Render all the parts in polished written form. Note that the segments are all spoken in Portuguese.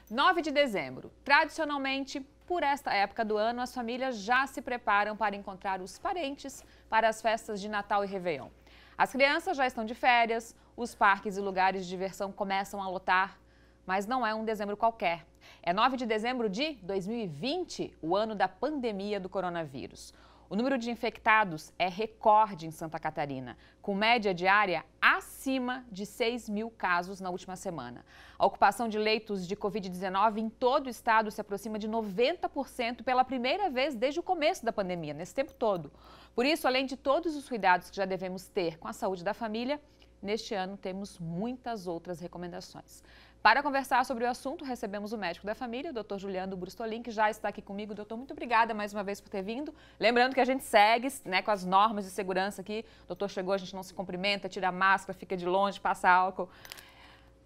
9 de dezembro. Tradicionalmente, por esta época do ano, as famílias já se preparam para encontrar os parentes para as festas de Natal e Réveillon. As crianças já estão de férias, os parques e lugares de diversão começam a lotar, mas não é um dezembro qualquer. É 9 de dezembro de 2020, o ano da pandemia do coronavírus. O número de infectados é recorde em Santa Catarina, com média diária acima de 6 mil casos na última semana. A ocupação de leitos de Covid-19 em todo o estado se aproxima de 90% pela primeira vez desde o começo da pandemia, nesse tempo todo. Por isso, além de todos os cuidados que já devemos ter com a saúde da família, neste ano temos muitas outras recomendações. Para conversar sobre o assunto, recebemos o médico da família, o Dr. Juliano Brustolin, que já está aqui comigo. Doutor, muito obrigada mais uma vez por ter vindo. Lembrando que a gente segue, né, com as normas de segurança aqui. O doutor chegou, a gente não se cumprimenta, tira a máscara, fica de longe, passa álcool.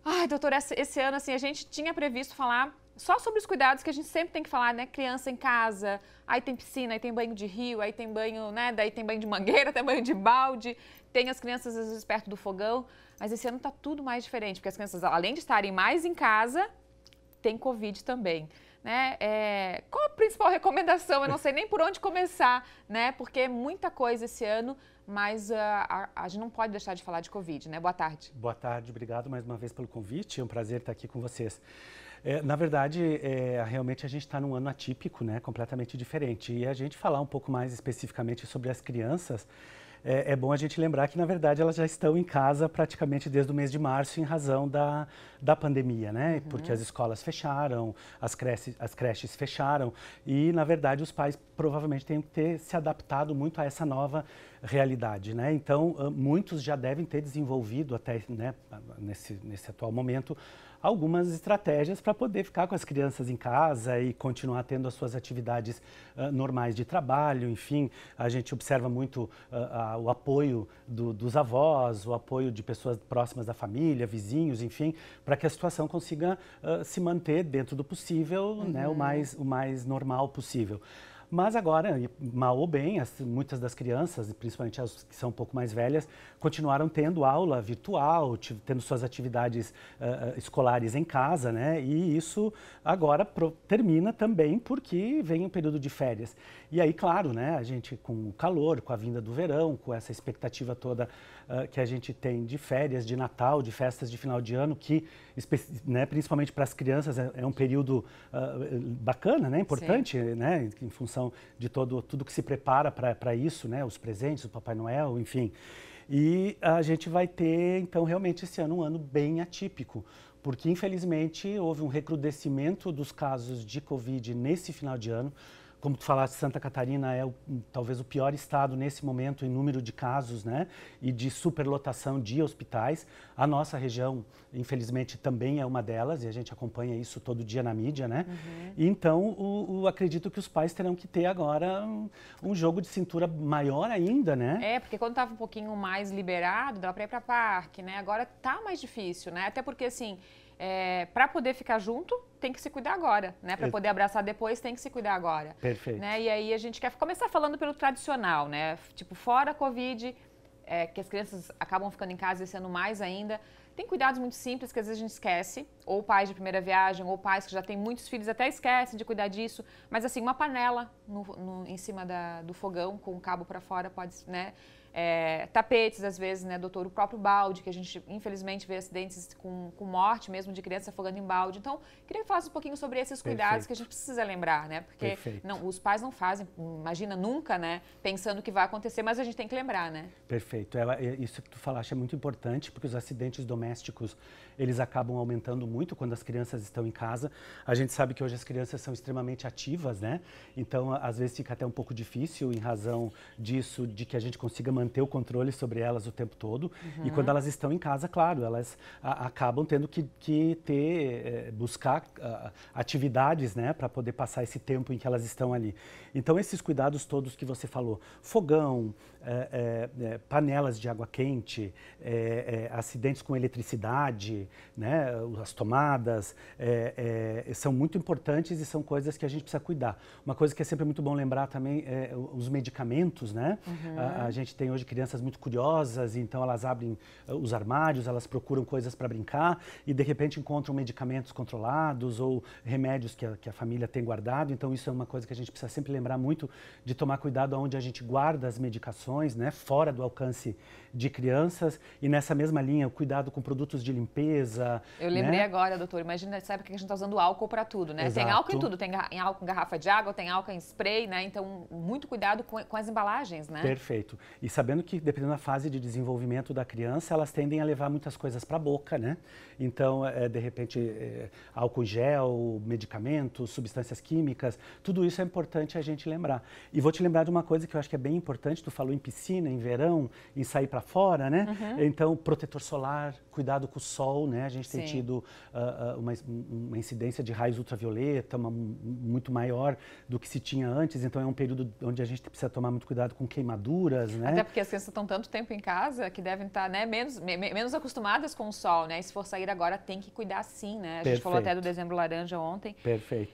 Ai, doutor, esse ano, assim, a gente tinha previsto falar só sobre os cuidados que a gente sempre tem que falar, né? Criança em casa, aí tem piscina, aí tem banho de rio, aí tem banho, né? Daí tem banho de mangueira, tem banho de balde, tem as crianças às vezes perto do fogão. Mas esse ano tá tudo mais diferente, porque as crianças, além de estarem mais em casa, tem Covid também, né? Qual a principal recomendação? Eu não sei nem por onde começar, né? Porque é muita coisa esse ano, mas a gente não pode deixar de falar de Covid, né? Boa tarde. Boa tarde, obrigado mais uma vez pelo convite, é um prazer estar aqui com vocês. Na verdade, realmente a gente está num ano atípico, né? Completamente diferente. E a gente falar um pouco mais especificamente sobre as crianças, é bom a gente lembrar que, na verdade, elas já estão em casa praticamente desde o mês de março em razão da pandemia, né? Porque as escolas fecharam, as creches fecharam e, na verdade, os pais provavelmente têm que ter se adaptado muito a essa nova realidade, né? Então, muitos já devem ter desenvolvido até, né, nesse atual momento, algumas estratégias para poder ficar com as crianças em casa e continuar tendo as suas atividades normais de trabalho. Enfim, a gente observa muito o apoio dos avós, o apoio de pessoas próximas da família, vizinhos, enfim, para que a situação consiga se manter dentro do possível, né, o mais normal possível. Mas agora, mal ou bem, muitas das crianças, principalmente as que são um pouco mais velhas, continuaram tendo aula virtual, tendo suas atividades escolares em casa, né? E isso agora termina também porque vem um período de férias. E aí, claro, né, a gente com o calor, com a vinda do verão, com essa expectativa toda que a gente tem de férias, de Natal, de festas de final de ano, que, né, principalmente para as crianças, é um período bacana, né, importante, né, em função de tudo que se prepara para isso, né, os presentes, o Papai Noel, enfim. E a gente vai ter, então, realmente esse ano um ano bem atípico, porque infelizmente houve um recrudescimento dos casos de Covid nesse final de ano. Como tu falaste, Santa Catarina é talvez o pior estado nesse momento em número de casos, né, e de superlotação de hospitais. A nossa região, infelizmente, também é uma delas e a gente acompanha isso todo dia na mídia, né? E então, acredito que os pais terão que ter agora um jogo de cintura maior ainda, né? Porque quando estava um pouquinho mais liberado, dava para ir para parque, né? Agora tá mais difícil, né? Até porque, assim, para poder ficar junto, tem que se cuidar agora, né? Para poder abraçar depois, tem que se cuidar agora. Perfeito. Né? E aí a gente quer começar falando pelo tradicional, né? Tipo, fora a Covid, que as crianças acabam ficando em casa esse ano mais ainda. Tem cuidados muito simples que às vezes a gente esquece, ou pais de primeira viagem, ou pais que já têm muitos filhos até esquecem de cuidar disso. Mas assim, uma panela em cima do fogão, com o cabo para fora, pode, né? Tapetes, às vezes, né, doutor? O próprio balde, que a gente, infelizmente, vê acidentes com morte mesmo de criança afogando em balde. Então, queria que falasse um pouquinho sobre esses cuidados que a gente precisa lembrar, né? Porque os pais não fazem, imagina, nunca, né, pensando que vai acontecer, mas a gente tem que lembrar, né? Perfeito. Isso que tu falaste é muito importante, porque os acidentes domésticos, eles acabam aumentando muito quando as crianças estão em casa. A gente sabe que hoje as crianças são extremamente ativas, né? Então, às vezes fica até um pouco difícil em razão disso, de que a gente consiga manter o controle sobre elas o tempo todo. E quando elas estão em casa, claro, elas acabam tendo que buscar atividades, né, para poder passar esse tempo em que elas estão ali. Então, esses cuidados todos que você falou, fogão, panelas de água quente, acidentes com eletricidade, né, as tomadas, são muito importantes e são coisas que a gente precisa cuidar. Uma coisa que é sempre muito bom lembrar também é os medicamentos, né? A gente tem tem hoje crianças muito curiosas, então elas abrem os armários, elas procuram coisas para brincar e de repente encontram medicamentos controlados ou remédios que a família tem guardado. Então isso é uma coisa que a gente precisa sempre lembrar muito de tomar cuidado onde a gente guarda as medicações, né, fora do alcance de crianças. E nessa mesma linha, o cuidado com produtos de limpeza. Eu lembrei agora, doutor, imagina nessa época que a gente está usando álcool para tudo, né? Exato. Tem álcool em tudo, tem álcool em garrafa de água, tem álcool em spray, né? Então, muito cuidado com as embalagens, né? Perfeito. E sabendo que, dependendo da fase de desenvolvimento da criança, elas tendem a levar muitas coisas para a boca, né? Então, de repente, álcool gel, medicamentos, substâncias químicas, tudo isso é importante a gente lembrar. E vou te lembrar de uma coisa que eu acho que é bem importante, tu falou em piscina, em verão, em sair para fora, né? Uhum. Então, protetor solar, cuidado com o sol, né? A gente tem tido uma incidência de raios ultravioleta muito maior do que se tinha antes, então é um período onde a gente precisa tomar muito cuidado com queimaduras, né? Até porque as crianças estão tanto tempo em casa que devem estar, né, menos acostumadas com o sol, né? E se for sair agora tem que cuidar sim, né? A gente falou até do dezembro laranja ontem. Perfeito.